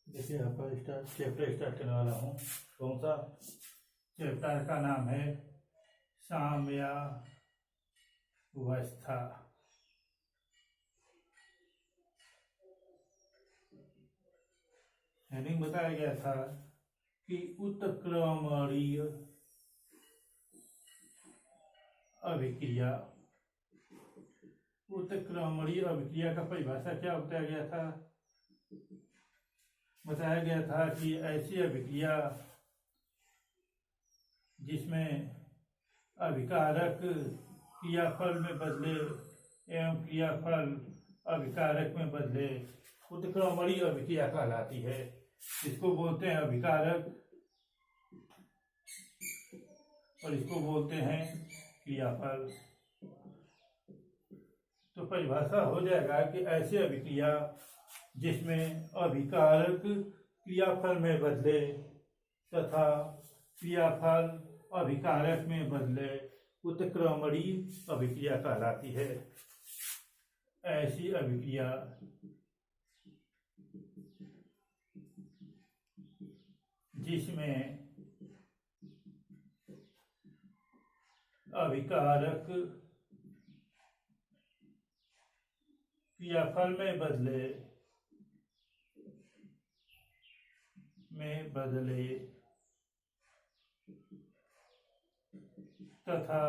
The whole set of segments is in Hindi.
देखिए यहाँ पर चैप्टर स्टार्ट करने वाला हूँ। कौन सा चैप्टर का नाम है साम्यावस्था। हेडिंग बताया गया था कि उत्क्रमणीय अभिक्रिया। उत्क्रमणीय अभिक्रिया का परिभाषा क्या बताया गया था? बताया गया था कि ऐसी अभिक्रिया जिसमें अभिकारक क्रियाफल में बदले एवं क्रियाफल अभिकारक में बदले उत्क्रमणीय अभिक्रिया कहलाती है। इसको बोलते हैं अभिकारक और इसको बोलते हैं क्रियाफल। तो परिभाषा हो जाएगा कि ऐसी अभिक्रिया जिसमें अभिकारक क्रियाफल में बदले तथा क्रियाफल अभिकारक में बदले उत्क्रमणीय अभिक्रिया कहलाती है। ऐसी अभिक्रिया जिसमें अभिकारक क्रियाफल में बदले तथा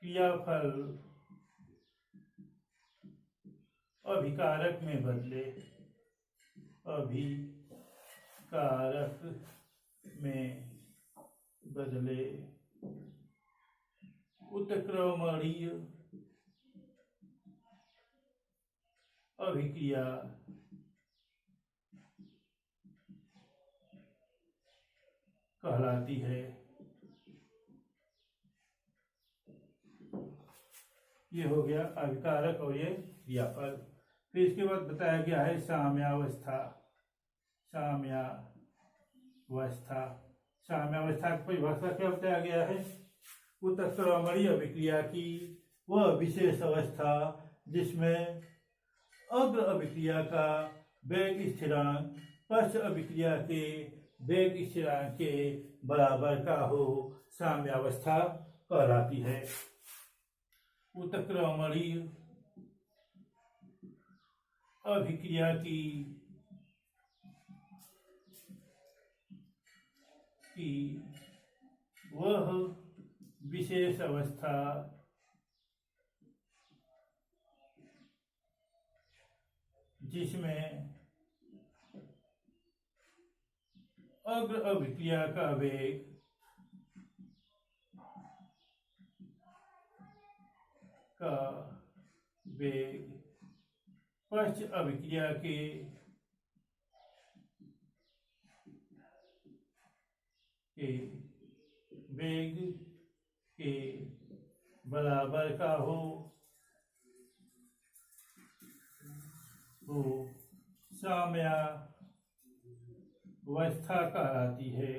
क्रियाफल अभिकारक में बदले उत्क्रमणीय अभिक्रिया कहलाती है। ये हो गया अभिकारक और ये क्रियाफल। फिर इसके बाद बताया गया है साम्यावस्था। साम्यावस्था की परिभाषा क्या बताया गया है? उत्क्रमणीय अभिक्रिया की वह विशेष अवस्था जिसमें अग्र अभिक्रिया का वेग स्थिरांक पश्च अभिक्रिया के वेग स्थिरांक के बराबर का हो, साम्यावस्था कहलाती है। उत्क्रमणीय अभिक्रिया की वह विशेष अवस्था जिसमें अग्र अभिक्रिया का वेग पश्च अभिक्रिया के वेग के बराबर का हो साम्यावस्था कहलाती है।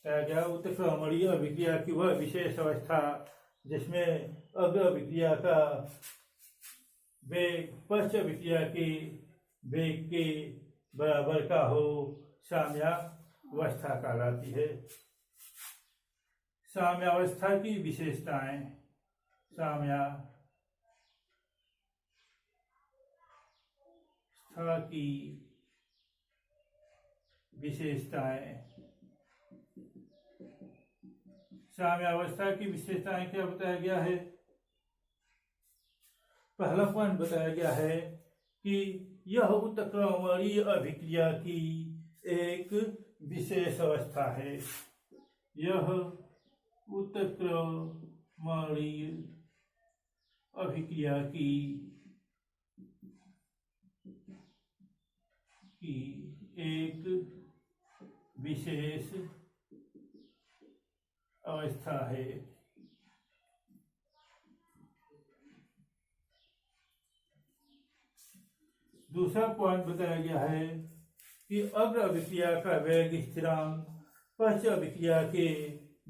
क्या उत्क्रमणीय अभिक्रिया की वह विशेष अवस्था जिसमें अग्र अभिक्रिया का वेग पश्च अभिक्रिया के वेग के बराबर का हो, साम्यावस्था कहलाती है। साम्यावस्था की विशेषताएं। साम्यावस्था की विशेषताएं क्या बताया गया है? पहला पॉइंट बताया गया है कि यह उत्क्रमणीय अभिक्रिया की एक विशेष अवस्था है। यह उत्क्रमणीय अभिक्रिया की एक विशेष अवस्था है। दूसरा पॉइंट बताया गया है कि अग्र अभिक्रिया का वेग स्थिरांक पश्च अभिक्रिया के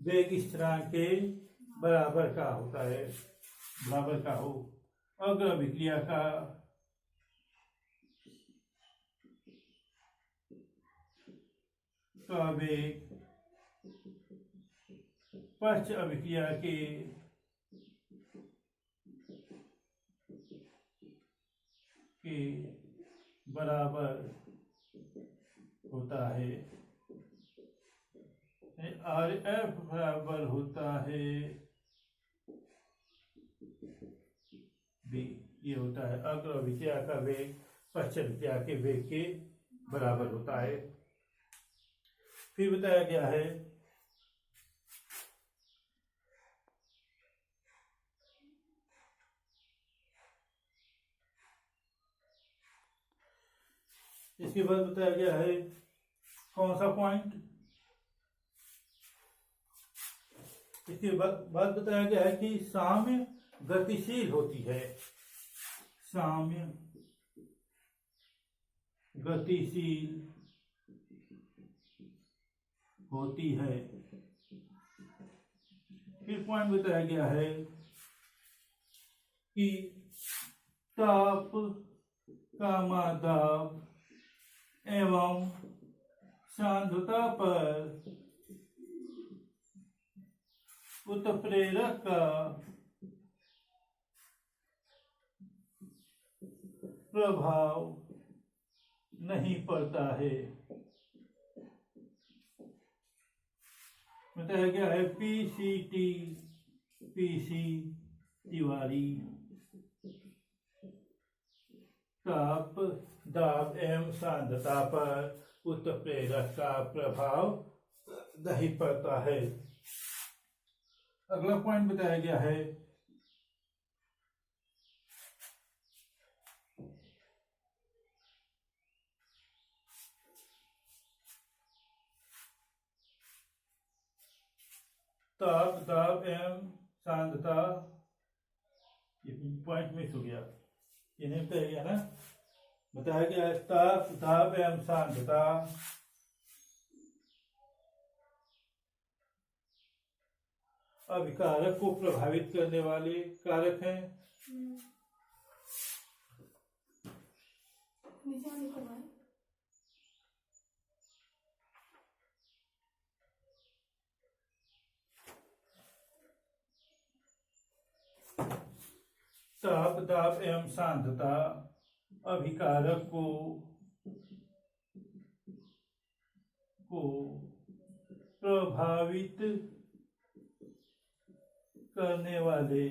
वेग स्थिरांक के बराबर का होता है, बराबर का हो। अग्र अभिक्रिया का वेग पश्च अभिक्रिया के बराबर होता है। आर एफ बराबर होता है बी। ये होता है अग्र अभिक्रिया का वेग पश्च अभिक्रिया के वेग के बराबर होता है। फिर बताया गया है इसके बाद बताया गया है कौन सा पॉइंट, इसके बाद बताया गया है कि साम्य गतिशील होती है। साम्य गतिशील होती है। फिर पॉइंट बताया गया है कि ताप का दाब एवं सांद्रता पर उत्प्रेरक का प्रभाव नहीं पड़ता है। बताया गया है पीसी तिवारी ताप दाब एवं सांद्रता पर उत्प्रेरक का प्रभाव नहीं पड़ता है। अगला पॉइंट बताया गया है ताप दाब एवं सांद्रता। ये पॉइंट मिस हो गया, ये नहीं बताया गया ना। बताया गया है ताप दाब एवं सांद्रता अभिकारक को प्रभावित करने वाले कारक हैं। ताप दाब एवं सांद्रता अभिकारक को प्रभावित करने वाले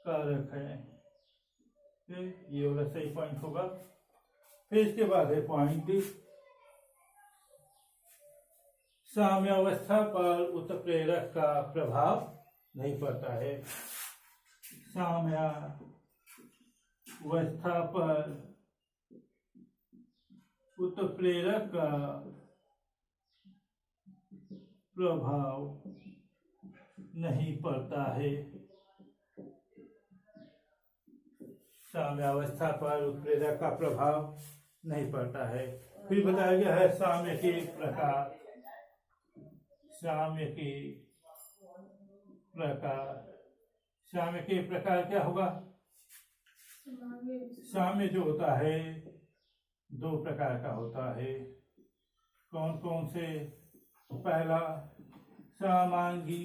कारक हैं। ये वाला सही पॉइंट होगा। फिर इसके बाद है पॉइंट साम्यावस्था पर उत्प्रेरक का प्रभाव नहीं पड़ता है। साम्यावस्था पर उत्प्रेरक का प्रभाव नहीं पड़ता है। साम्यावस्था पर उत्प्रेरक का प्रभाव नहीं पड़ता है। फिर बताया गया है साम्य के प्रकार। साम्य के प्रकार क्या होगा? साम्य जो होता है दो प्रकार का होता है। कौन कौन से? पहला समांगी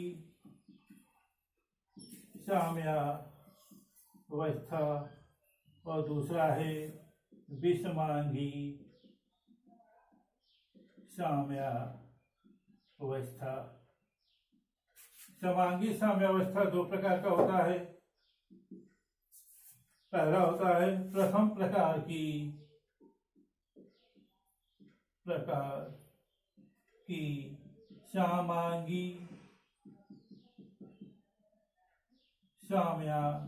साम्यावस्था और दूसरा है विषमांगी साम्यावस्था। समांगी साम्यावस्था दो प्रकार का होता है। पहला होता है प्रथम प्रकार की समांगी साम्यावस्था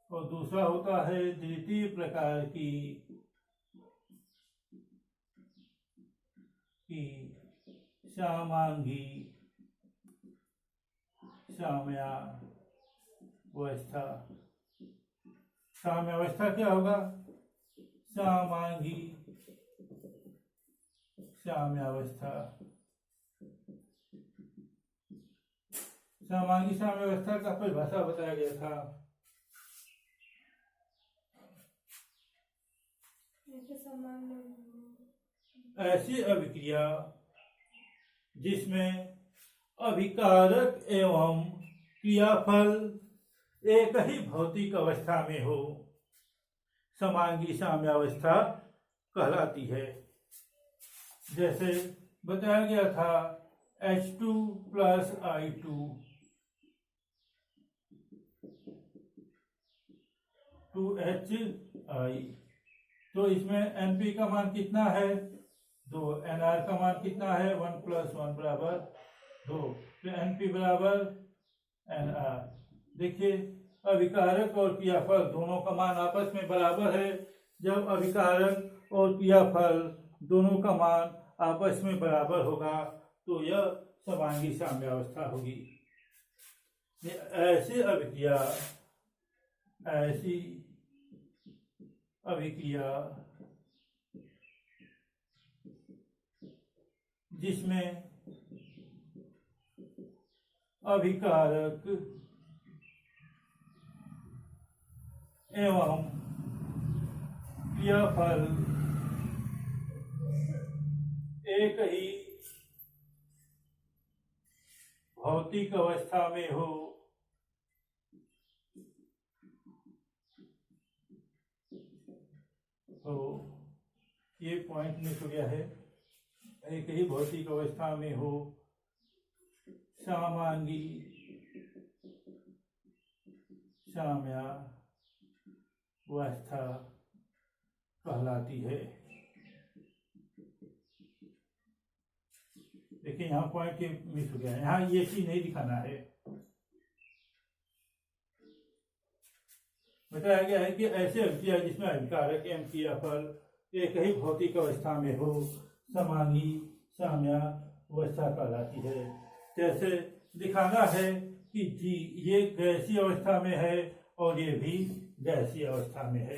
और दूसरा होता है द्वितीय प्रकार की समांगी साम्यावस्था। साम्यावस्था क्या होगा? समांगी साम्यावस्था समांगी साम्यावस्था का परिभाषा बताया गया था। ऐसी अभिक्रिया जिसमें अभिकारक एवं क्रियाफल एक ही भौतिक अवस्था में हो, समांगी साम्यावस्था कहलाती है। जैसे बताया गया था H2 प्लस I2 2HI, तो इसमें NP का मान कितना है 2, NR का मान कितना है 1 + 1 बराबर 2, तो NP बराबर NR। देखिए अभिकारक और क्रियाफल दोनों का मान आपस में बराबर है। जब अभिकारक और क्रियाफल दोनों का मान आपस में बराबर होगा तो यह समांगी साम्यावस्था होगी। ऐसी अभिक्रिया जिसमें अभिकारक एवं क्रियाफल एक ही भौतिक अवस्था में हो, तो ये पॉइंट मिस हो गया है। एक ही भौतिक अवस्था में हो, समांगी साम्यावस्था कहलाती है। देखिए यहाँ पॉइंट मिस हो गया है, यहाँ ये चीज नहीं दिखाना है। बताया गया है कि ऐसे अभिक्रिया जिसमें अभिकारक एवं क्रियाफल एक ही भौतिक अवस्था में हो, समांगी साम्यावस्था कहलाती है। जैसे दिखाना है कि जी ये गैसीय अवस्था में है और ये भी गैसीय अवस्था में है,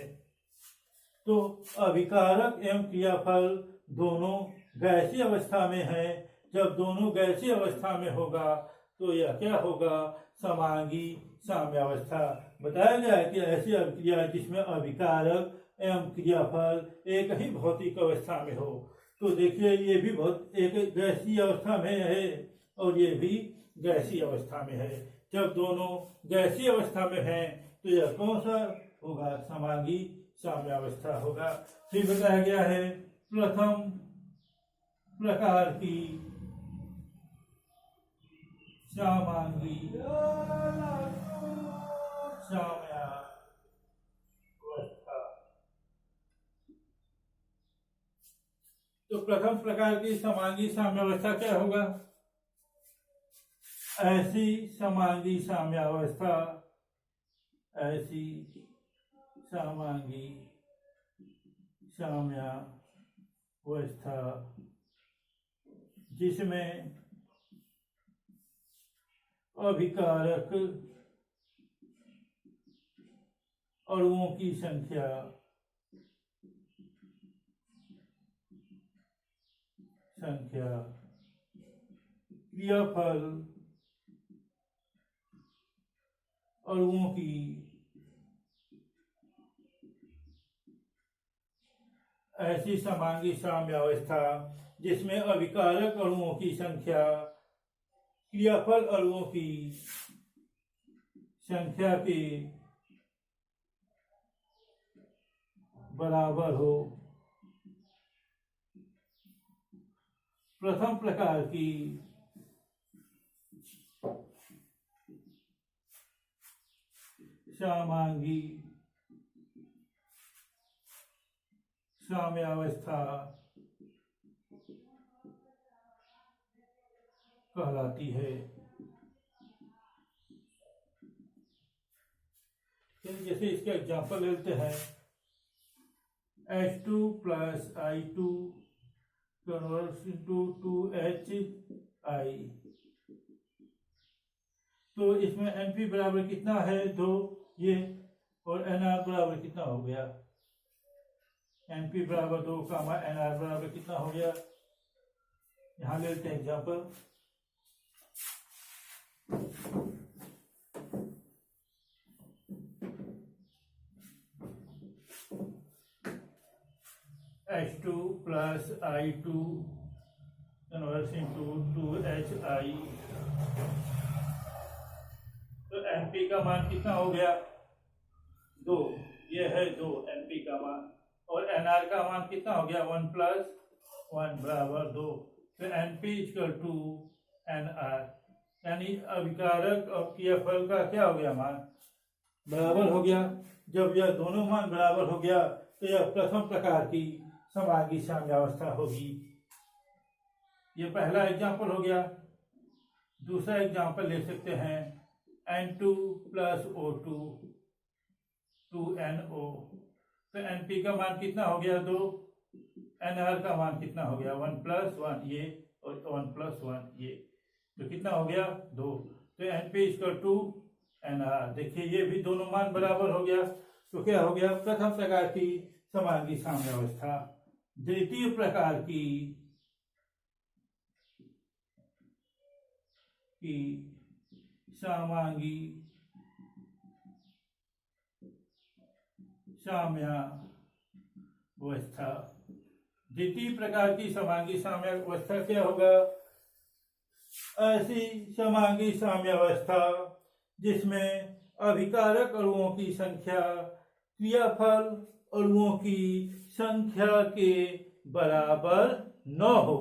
तो अभिकारक एवं क्रियाफल दोनों गैसीय अवस्था में है। जब दोनों गैसीय अवस्था में होगा तो यह क्या होगा, समांगी साम्यावस्था। बताया गया है कि ऐसी अभिक्रिया जिसमें अभिकारक एवं क्रियाफल एक ही भौतिक अवस्था में हो, तो देखिए ये भी एक गैसीय अवस्था में है और ये भी गैसीय अवस्था में है। जब दोनों गैसीय अवस्था में हैं तो यह कौन सा होगा, समांगी साम्यावस्था होगा। फिर बताया गया है प्रथम प्रकार की समांगी साम्यावस्था। तो प्रथम प्रकार की समांगी साम्यावस्था क्या होगा, ऐसी समांगी साम्यावस्था जिसमें अभिकारक अणुओं की संख्या क्रियाफल अणुओं की ऐसी समांगी साम्यावस्था जिसमें अभिकारक अणुओं की संख्या क्रियाफल अणुओं की संख्या के बराबर हो। प्रथम प्रकार की समांगी साम्यावस्था कहलाती है। जैसे इसका एग्जांपल लेते हैं, H2 + I2 converts into 2HI, तो इसमें NP बराबर कितना है 2, ये, और NR बराबर कितना हो गया, NP बराबर 2, NR बराबर कितना हो गया। यहाँ लेते हैं example. H2 plus I2 converse into 2HI। तो NP का मान कितना हो गया? 2। ये है 2 NP का मान। और NR का मान कितना हो गया? 1 प्लस 1 बराबर 2। तो NP इक्वल टू NR, यानी अभिकारक अपकीयफल का क्या हो गया? मान बराबर हो गया। जब यह दोनों मान बराबर हो गया तो यह प्रथम प्रकार की समांगी साम्यावस्था होगी। यह पहला एग्जाम्पल हो गया। दूसरा एग्जाम्पल ले सकते हैं N2 प्लस O2 2NO। तो NP का मान कितना हो गया? 2। NR का मान कितना हो गया? 1 प्लस 1 ये और 1 प्लस 1 ये, तो कितना हो गया? 2। तो NP इक्वल टू NR। देखिए ये भी दोनों मान बराबर हो गया। तो क्या हो गया? प्रथम प्रकार की समांगी साम्यावस्था। द्वितीय प्रकार की समांगी साम्यावस्था। द्वितीय प्रकार की समांगी साम्यावस्था क्या होगा? ऐसी समांगी साम्यावस्था जिसमें अभिकारक अणुओं की संख्या क्रियाफल अणुओं की संख्या के बराबर न हो।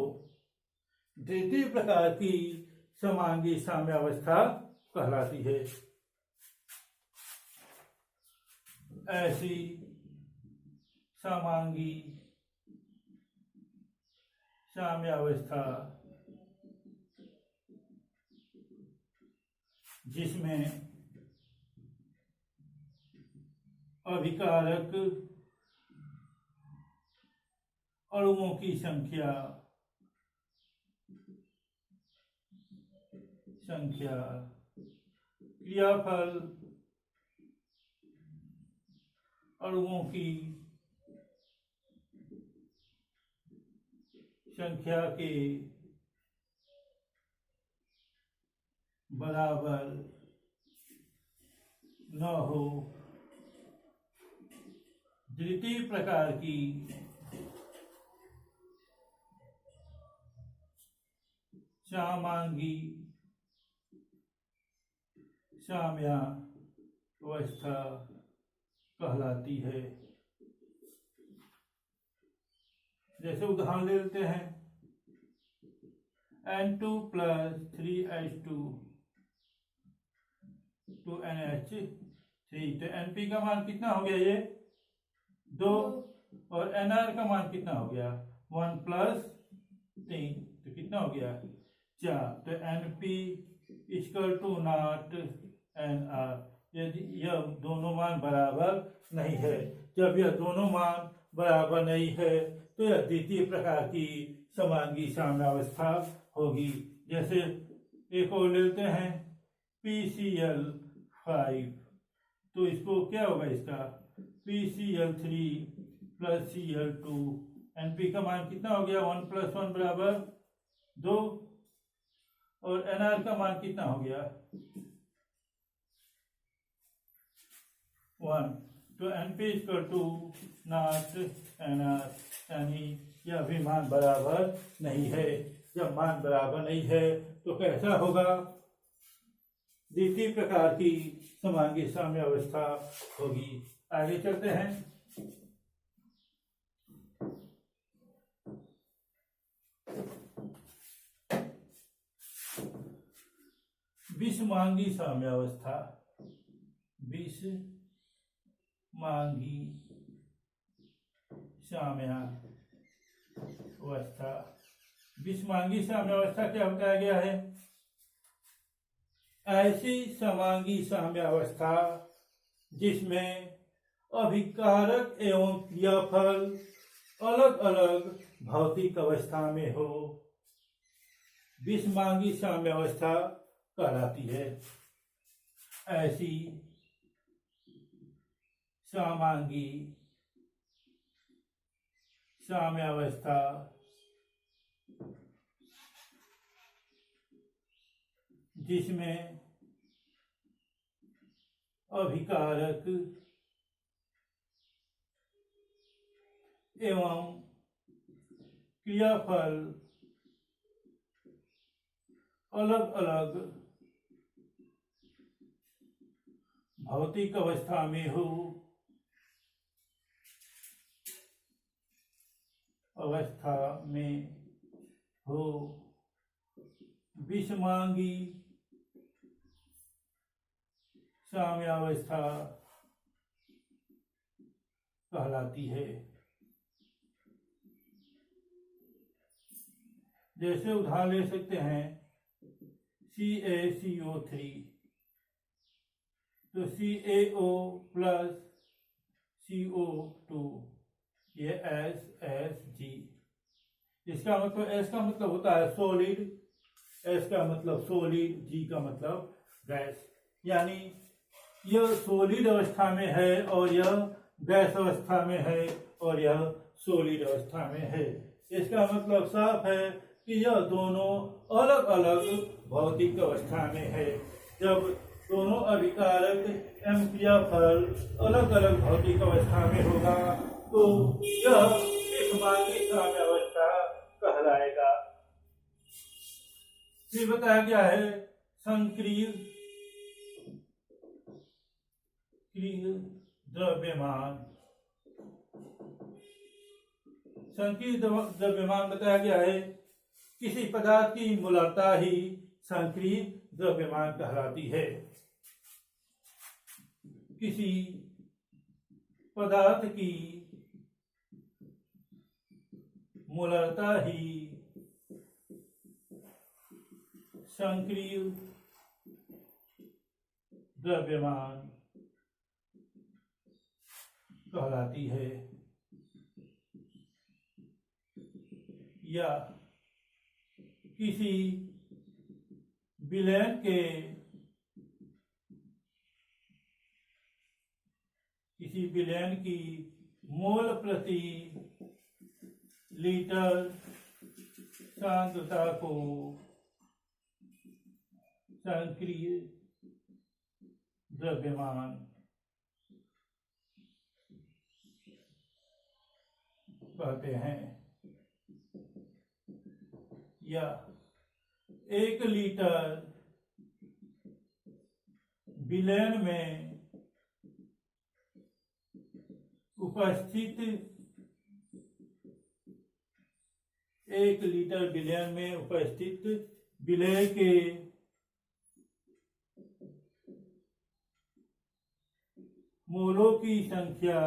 द्वितीय प्रकार की समांगी साम्यावस्था कहलाती है। ऐसी समांगी साम्यावस्था जिसमें अभिकारक अणुओं की संख्या क्रियाफल अणुओं की संख्या के बराबर न हो। द्वितीय प्रकार की समांगी साम्यावस्था कहलाती है। जैसे उदाहरण ले लेते हैं N2 प्लस 3H2 2NH3। तो NP का मान कितना हो गया? ये 2। और NR का मान कितना हो गया? 1 प्लस 3, तो कितना हो गया? 4। तो NP equal to not NR, यदि यह दोनों मान बराबर नहीं है। जब यह दोनों मान बराबर नहीं है तो यह द्वितीय प्रकार की समांगी साम्यावस्था होगी। जैसे एक और लेते हैं PCl5, तो इसको क्या होगा? इसका PCl3 प्लस Cl2। NP का मान कितना हो गया? 1 प्लस 1 बराबर 2। और NR का मान कितना हो गया? 1। तो NP equal to not NR, यानी यह भी मान बराबर नहीं है। जब मान बराबर नहीं है तो कैसा होगा? द्वितीय प्रकार की समांगी साम्यावस्था होगी। आगे चलते हैं। विषमांगी साम्यावस्था। विषमांगी साम्यावस्था। विषमांगी साम्यावस्था क्या बताया गया है? ऐसी समांगी साम्यावस्था जिसमें अभिकारक एवं क्रियाफल अलग अलग भौतिक अवस्था में हो, विषमांगी साम्यावस्था कहलाती है। ऐसी समांगी साम्यावस्था जिसमें अभिकारक एवं क्रियाफल अलग अलग भौतिक अवस्था में हो, विषमांगी साम्यावस्था कहलाती है। जैसे उदाहरण ले सकते हैं CaCO3, तो CaO प्लस CO2, ये SSG। इसका मतलब S का मतलब होता है सॉलिड, S का मतलब सॉलिड, G का मतलब गैस। यानी यह सॉलिड अवस्था में है और यह गैस अवस्था में है और यह सॉलिड अवस्था में है। इसका मतलब साफ है कि यह दोनों अलग अलग भौतिक अवस्था में है। जब दोनों अभिकारक एवं क्रियाफल अलग अलग भौतिक अवस्था में होगा तो यह विषमांगी साम्यावस्था कहलाएगा। फिर बताया गया है संक्रिय द्रव्यमान। संक्रिय द्रव्यमान बताया गया है किसी पदार्थ की मोलरता ही संक्रिय द्रव्यमान कहलाती है। किसी पदार्थ की मोलरता ही संक्रिय द्रव्यमान कहलाती है। या किसी विलयन की मोल प्रति लीटर सांद्रता को संक्रिय द्रव्यमान कहते हैं। या 1 लीटर विलयन में उपस्थित 1 लीटर विलयन में उपस्थित विलय के मोलों की संख्या